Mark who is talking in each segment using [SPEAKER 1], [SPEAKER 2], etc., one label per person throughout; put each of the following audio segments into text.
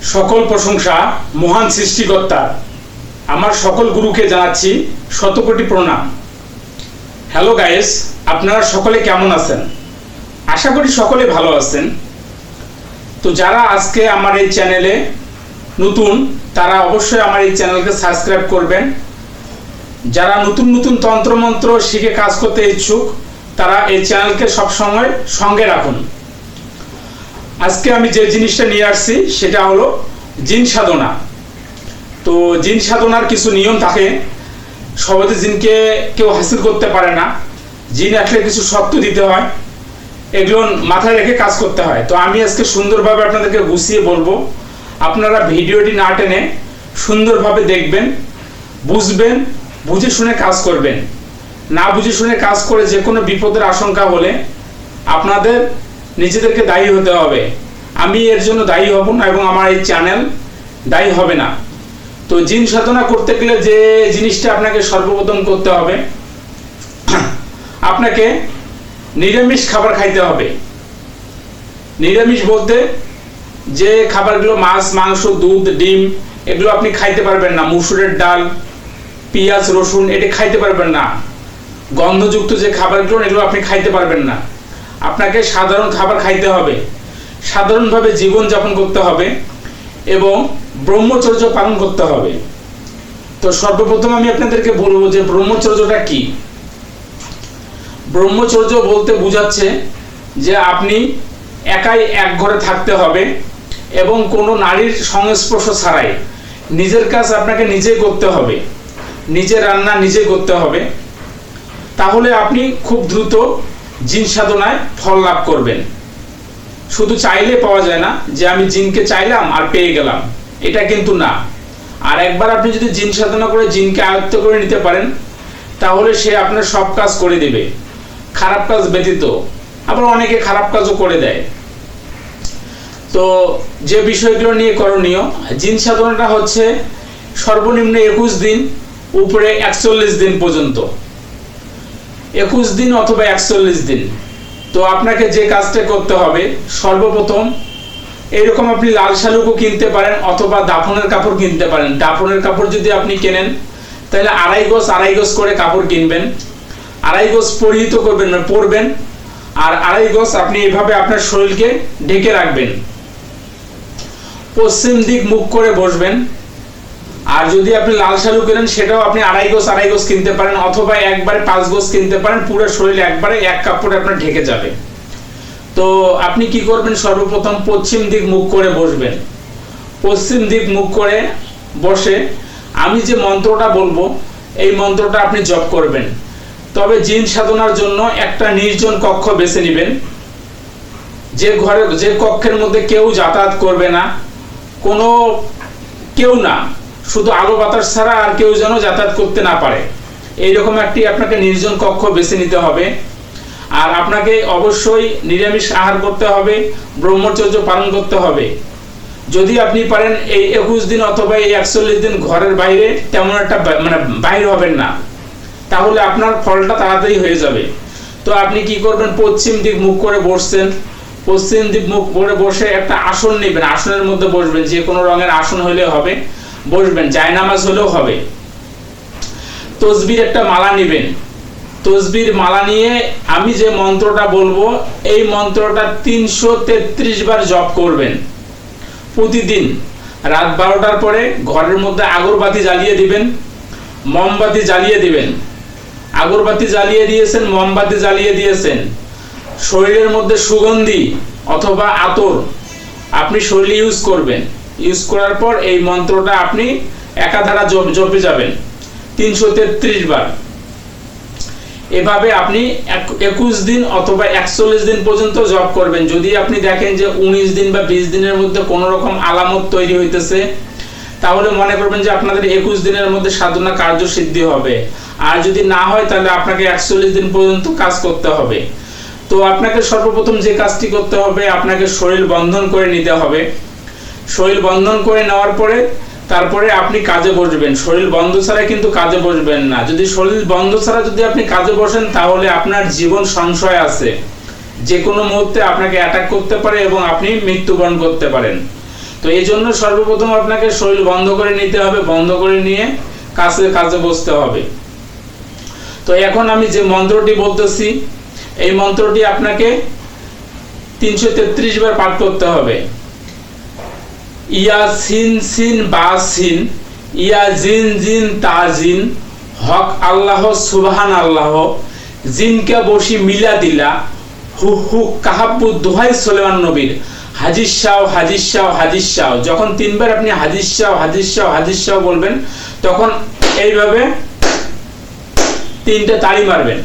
[SPEAKER 1] সকল প্রশংসা মহান সৃষ্টিকর্তার। আমার সকল গুরুকে জানাচ্ছি শতকোটি প্রণাম। হ্যালো গাইস, আপনারা সকলে কেমন আছেন? আশা করি সকলে ভালো আছেন। তো যারা আজকে আমার এই চ্যানেলে নতুন, তারা অবশ্যই আমার এই চ্যানেলকে সাবস্ক্রাইব করবেন। যারা নতুন নতুন তন্ত্রমন্ত্র শিখে কাজ করতে ইচ্ছুক, তারা এই চ্যানেলকে সবসময় সঙ্গে রাখুন। আজকে আমি যে জিনিসটা নিয়ে আসছি সেটা হলো জিন সাধনা। তো জিন সাধনার কিছু নিয়ম থাকে, সহজে জিনকে কেউ হাসিল করতে পারে না। জিন আসলে কিছু শর্ত দিতে হয়, এগুলো মাথায় রেখে কাজ করতে হয়। তো আমি আজকে সুন্দরভাবে আপনাদেরকে গুছিয়ে বলবো। আপনারা ভিডিওটি না টেনে সুন্দরভাবে দেখবেন, বুঝবেন, বুঝে শুনে কাজ করবেন। না বুঝে শুনে কাজ করে যে কোনো বিপদের আশঙ্কা হলে আপনাদের নিজেদেরকে দায়ী হতে হবে। আমি এর জন্য দায়ী হব না এবং আমার এই চ্যানেল দায়ী হবে না। তো জিন সাধনা করতে গেলে যে জিনিসটা আপনাকে সর্বপ্রথম করতে হবে, আপনাকে নিরামিষ খাবার খাইতে হবে। নিরামিষ বলতে যে খাবারগুলো মাছ, মাংস, দুধ, ডিম এগুলো আপনি খাইতে পারবেন না। মুসুরের ডাল, পেঁয়াজ, রসুন এটা খাইতে পারবেন না। গন্ধযুক্ত যে খাবারগুলো এগুলো আপনি খাইতে পারবেন না। আপনাকে সাধারণ খাবার খাইতে হবে, সাধারণভাবে জীবনযাপন করতে হবে এবং ব্রহ্মচর্য পালন করতে হবে। তো সর্বপ্রথম আমি আপনাদেরকে বলবো যে ব্রহ্মচর্যটা কি। ব্রহ্মচর্য বলতে বোঝাচ্ছে যে আপনি একাই এক ঘরে থাকতে হবে এবং কোনো নারীর সংস্পর্শ ছাড়াই নিজের কাজ আপনাকে নিজে করতে হবে, নিজের রান্না নিজে করতে হবে। তাহলে আপনি খুব দ্রুত জিন সাধনায় ফল লাভ করবেন। শুধু চাইলে পাওয়া যায় না, যে আমি জিনকে চাইলাম আর পেয়ে গেলাম, এটা কিন্তু না। আর একবার আপনি যদি জিন সাধনা করে জিনকে আয়ত্ত করে নিতে পারেন, তাহলে সে আপনার সব কাজ করে দেবে, খারাপ কাজ ব্যতীত। আবার অনেকে খারাপ কাজও করে দেয়। তো যে বিষয়গুলো নিয়ে করণীয়, জিন সাধনাটা হচ্ছে সর্বনিম্ন 21 দিন, উপরে 41 দিন পর্যন্ত। 21 দিন অথবা 41 দিন। তো আপনাকে যে কাজটা করতে হবে, সর্বপ্রথম এইরকম আপনি লাল শালুকও কিনতে পারেন অথবা দাফনের কাপড় কিনতে পারেন। দাফনের কাপড় যদি আপনি কেনেন, তাহলে আড়াই গজ করে কাপড় কিনবেন। আড়াই গজ পরিহিত করবেন, মানে পরবেন। আর আড়াই গজ আপনি এভাবে আপনার শরীরকে ঢেকে রাখবেন। পশ্চিম দিক মুখ করে বসবেন। আর যদি আপনি লাল শালু কেনেন, সেটাও আপনি আড়াই গজ কিনতে পারেন অথবা একবারে 5 গজ কিনতে পারেন। পুরো শরীর একবারে এক কাপড়ে আপনার ঢেকে যাবে। তো আপনি কি করবেন, সর্বপ্রথম পশ্চিম দিক মুখ করে বসবেন। পশ্চিম দিক মুখ করে বসে আমি যে মন্ত্রটা বলবো, এই মন্ত্রটা আপনি জপ করবেন। তবে জিন সাধনার জন্য একটা নির্জন কক্ষ বেছে নেবেন, যে কক্ষের মধ্যে কেউ যাতায়াত করবে না, কোনো কেউ না, শুধু আলো বাতাস ছাড়া আর কেউ যেন যাতায়াত করতে না পারে। এইরকম একটি আপনাকে নির্জন কক্ষ বেছে নিতে হবে। আর আপনাকে অবশ্যই নিরামিষ আহার করতে হবে, ব্রহ্মচর্য পালন করতে হবে। যদি আপনি পারেন এই 21 দিন অথবা এই 41 দিন ঘরের বাইরে তেমন একটা বাইরে হবেন না, তাহলে আপনার ফলটা তাড়াতাড়ি হয়ে যাবে। তো আপনি কি করবেন, পশ্চিম দিক মুখ করে বসছেন। পশ্চিম দিক মুখ করে বসে একটা আসন নেবেন, আসনের মধ্যে বসবেন। যে কোনো রঙের আসন হলে হবে, বসবেন। জায়নামাজ হলেও হবে। তসবির একটা মালা নেবেন। তসবির মালা নিয়ে আমি যে মন্ত্রটা বলবো, এই মন্ত্রটা 333 বার জপ করবেন প্রতিদিন। রাত 12টার পরে ঘরের মধ্যে আগরবাতি জ্বালিয়ে দিবেন, মোমবাতি জ্বালিয়ে দিবেন। আগরবাতি জ্বালিয়ে দিয়েছেন, মোমবাতি জ্বালিয়ে দিয়েছেন, শরীরের মধ্যে সুগন্ধি অথবা আতর আপনি শরীরে ইউজ করবেন। ইউজ করার পর এই মন্ত্রটা আপনি একাধারা জপে যাবেন 333 বার। এভাবে আপনি 21 দিন অথবা 41 দিন পর্যন্ত জপ করবেন। যদি আপনি দেখেন যে 19 দিন বা 20 দিনের মধ্যে কোনো রকম আলামত তৈরি হইতেছে, তাহলে মনে করবেন যে আপনাদের 21 দিনের মধ্যে সাধনা কার্যসিদ্ধি হবে। আর যদি না হয়, তাহলে আপনাকে 41 দিন পর্যন্ত কাজ করতে হবে। তো আপনাকে সর্বপ্রথম যে কাজটি করতে হবে, আপনাকে শরীর বন্ধন করে নিতে হবে। শরীর বন্ধন করে নেওয়ার পরে তারপরে আপনি কাজে বসবেন। শরীর বন্ধ ছাড়া কিন্তু কাজে বসবেন না। যদি শরীর বন্ধ ছাড়া যদি আপনি কাজে বসেন, তাহলে আপনার জীবন সংশয় আছে, যে কোনো মুহূর্তে আপনাকে অ্যাটাক করতে পারে এবং আপনি মৃত্যুবরণ করতে পারেন। তো এই জন্য সর্বপ্রথম আপনাকে শরীর বন্ধ করে নিতে হবে, বন্ধ করে নিয়ে কাজে বসতে হবে। তো এখন আমি যে মন্ত্রটি বলতেছি এই মন্ত্রটি আপনাকে 333 বার পাঠ করতে হবে। ইয়া সিন সিন বা সিন, ইয়া জিন জিন তা জিন, হক আল্লাহ সুবহান আল্লাহ, জিনকে বসি মিলা দিলা, হু হু কাহাব্বু, দোহাই সুলাইমান নবীর, হাজির শাহ হাজির শাহ হাজির শাহ। যখন 3 বার আপনি হাজির শাহ হাজির শাহ হাজির শাহ বলবেন তখন এইভাবে 3টে তালি মারবেন।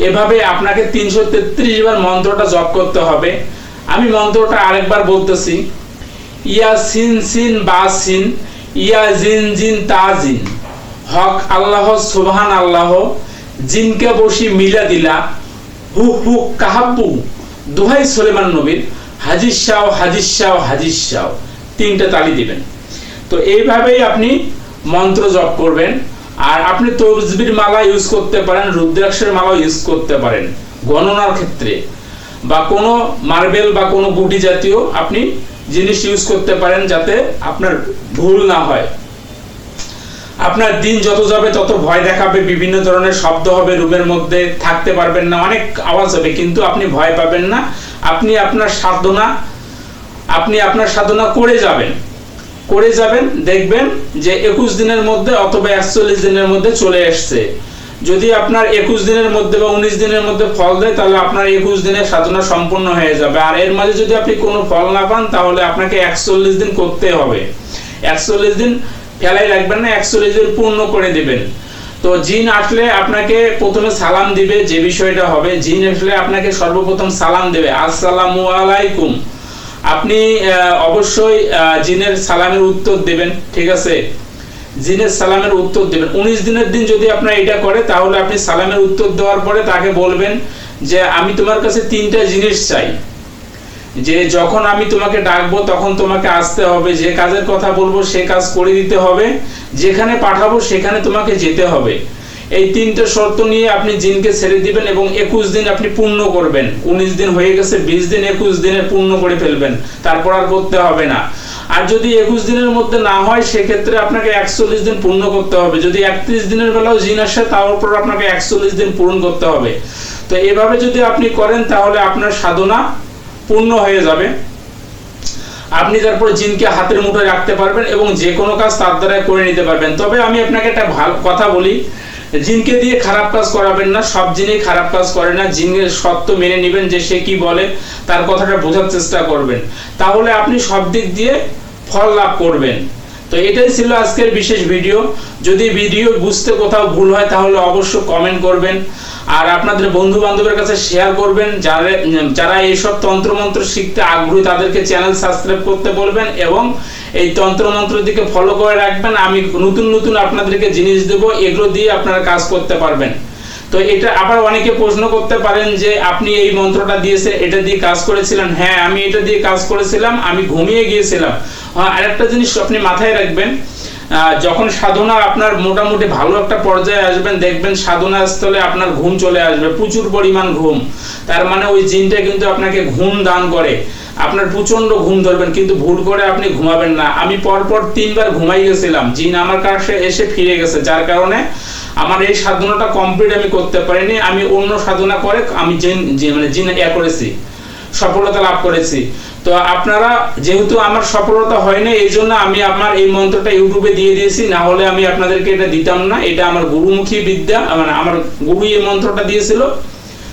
[SPEAKER 1] এভাবে আপনাকে 333 বার মন্ত্রটা জপ করতে হবে। আমি মন্ত্রটা আরেকবার বলতেছি। ইয়া সিন সিন বা সিন, ইয়া জিন জিন তা জিন, হক আল্লাহ সুবহান আল্লাহ, জিনকে বসি মিলা দিলা, হু হু কাহাব্বু, দোহাই সুলাইমান নবীর, হাজির শাহ হাজির শাহ হাজির শাহ। 3টে তালি দিবেন। তো এইভাবেই আপনি মন্ত্র জপ করবেন। আর আপনি তসবির মালা ইউজ করতে পারেন, রুদ্রাক্ষের মালা ইউজ করতে পারেন গণনার ক্ষেত্রে, বা কোনো মার্বেল বা কোনো গুটি জাতীয় আপনি জিনিস ইউজ করতে পারেন যাতে আপনার ভুল না হয়। আপনার দিন যত যাবে তত ভয় দেখাবে, বিভিন্ন ধরনের শব্দ হবে, রুমের মধ্যে থাকতে পারবেন না, অনেক আওয়াজ হবে, কিন্তু আপনি ভয় পাবেন না। আপনি আপনার সাধনা করে যাবেন, দেখবেন যে 21 দিনের মধ্যে অথবা 41 দিনের মধ্যে চলে আসছে। যদি আপনার 21 দিনের মধ্যে বা 19 দিনের মধ্যে ফল দেয় তাহলে আপনার 21 দিনের সাধনা সম্পূর্ণ হয়ে যাবে। আর এর মাঝে যদি আপনি কোনো ফল না পান তাহলে আপনাকে 41 দিন করতে হবে। 41 দিন ফেলাই রাখবেন না, 41 দিন পূর্ণ করে দিবেন। তো জিন আসলে আপনাকে প্রথমে সালাম দিবে, যে বিষয়টা হবে, জিন আসলে আপনাকে সর্বপ্রথম সালাম দেবে, আসসালামু আলাইকুম। আপনি অবশ্যই জিনের সালামের উত্তর দেবেন, ঠিক আছে? জিনের সালামের উত্তর দেবেন। 19 দিনের দিন যদি আপনার এটা করে তাহলে আপনি সালামের উত্তর দেওয়ার পরে তাকে বলবেন যে আমি তোমার কাছে 3টা জিনিস চাই, যে যখন আমি তোমাকে ডাকবো তখন তোমাকে আসতে হবে, যে কাজের কথা বলবো সে কাজ করে দিতে হবে, যেখানে পাঠাবো সেখানে তোমাকে যেতে হবে। এই 3টে শর্ত নিয়ে আপনি জিনকে ছেড়ে দিবেন এবং 21 দিন আপনি পূর্ণ করবেন। 19 দিন হয়ে গেছে, 20 দিন 21 দিনে পূর্ণ করে ফেলবেন, তারপর আর করতে হবে না। আর যদি 21 দিনের মধ্যে না হয় সেক্ষেত্রে আপনাকে 41 দিন পূর্ণ করতে হবে। যদি 31 দিনের বেলাও জিন আসে তার উপর আপনাকে 41 দিন পূরণ করতে হবে। তো এভাবে যদি আপনি করেন তাহলে আপনার সাধনা পূর্ণ হয়ে যাবে। আপনি তারপর জিনকে হাতের মুঠোয় রাখতে পারবেন এবং যে কোনো কাজ তার দ্বারা করে নিতে পারবেন। তবে আমি আপনাকে একটা ভালো কথা বলি, জিনকে দিয়ে খারাপ কাজ করাবেন না। সব জিনই খারাপ কাজ করে না। জিনের সত্য মেনে নেবেন, যে সে কি বলে তার কথাটা বোঝার চেষ্টা করবেন, তাহলে আপনি সব দিক দিয়ে ফল লাভ করবেন। তো এটাই ছিল আজকের বিশেষ ভিডিও। যদি ভিডিও বুঝতে কোথাও ভুল হয় তাহলে অবশ্যই কমেন্ট করবেন, আর আপনাদের বন্ধু বান্ধবের কাছে শেয়ার করবেন। যারা এইসব তন্ত্রমন্ত্র শিখতে আগ্রহী তাদেরকে চ্যানেল সাবস্ক্রাইব করতে বলবেন এবং এই তন্ত্রমন্ত্রের দিকে ফলো করে রাখবেন। আমি নতুন নতুন আপনাদেরকে জিনিস দেব, এগুলো দিয়ে আপনারা কাজ করতে পারবেন। তো এটা আবার অনেকে প্রশ্ন করতে পারেন যে আপনি এই মন্ত্রটা দিয়েছেন, এটা দিয়ে কাজ করেছিলেন? হ্যাঁ, আমি এটা দিয়ে কাজ করেছিলাম, আমি ঘুমিয়ে গিয়েছিলাম। আরেকটা জিনিস আপনি মাথায় রাখবেন, যখন সাধনা আপনার মোটামুটি ভালো একটা পর্যায়ে আসবেন, দেখবেন সাধনা স্থলে আপনার ঘুম চলে আসবে, প্রচুর পরিমাণ ঘুম। তার মানে ওই জিনটা কিন্তু আপনাকে ঘুম দান করে, আপনার প্রচন্ড ঘুম ধরবেন, কিন্তু ভুল করে আপনি ঘুমাবেন না। আমি পরপর 3 বার ঘুমাই গেছিলাম, জিন আমার কাছে এসে ফিরে গেছে, যার কারণে আমার এই সাধনাটা কমপ্লিট আমি করতে পারিনি। আমি অন্য সাধনা করে আমি জিন করেছি, সফলতা লাভ করেছি। তো আপনারা, যেহেতু আমার সফলতা হয়নি এই জন্য আমি আমার এই মন্ত্রটা ইউটিউবে দিয়ে দিয়েছি, না হলে আমি আপনাদেরকে এটা দিতাম না। এটা আমার গুরুমুখী বিদ্যা, মানে আমার গুরু এই মন্ত্রটা দিয়েছিল,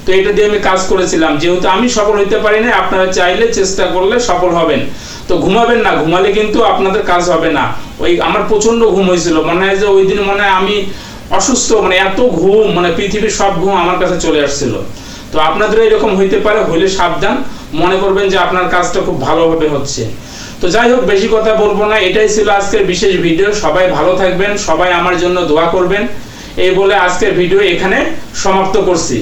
[SPEAKER 1] তো এটা দিয়ে আমি কাজ করেছিলাম। যেহেতু আমি সফল হইতে পারি না, আপনারা চাইলে চেষ্টা করলে সফল হবেন। তো ঘুমাবেন না, ঘুমালে কিন্তু আপনাদের কাজ হবে না। ওই আমার প্রচন্ড ঘুম হয়েছিল, মনে হয় যে ওই দিন মনে হয় আমি অসুস্থ, মানে এত ঘুম, মানে পৃথিবীর সব ঘুম আমার কাছে চলে আসছিল। তো আপনাদের এরকম হইতে পারে, হইলে সাবধান, মনে করবেন যে আপনার কাজটা খুব ভালোভাবে হচ্ছে। তো যাই হোক, বেশি কথা বলবো না, এটাই ছিল আজকের বিশেষ ভিডিও। সবাই ভালো থাকবেন, সবাই আমার জন্য দোয়া করবেন, এই বলে আজকের ভিডিও এখানে সমাপ্ত করছি।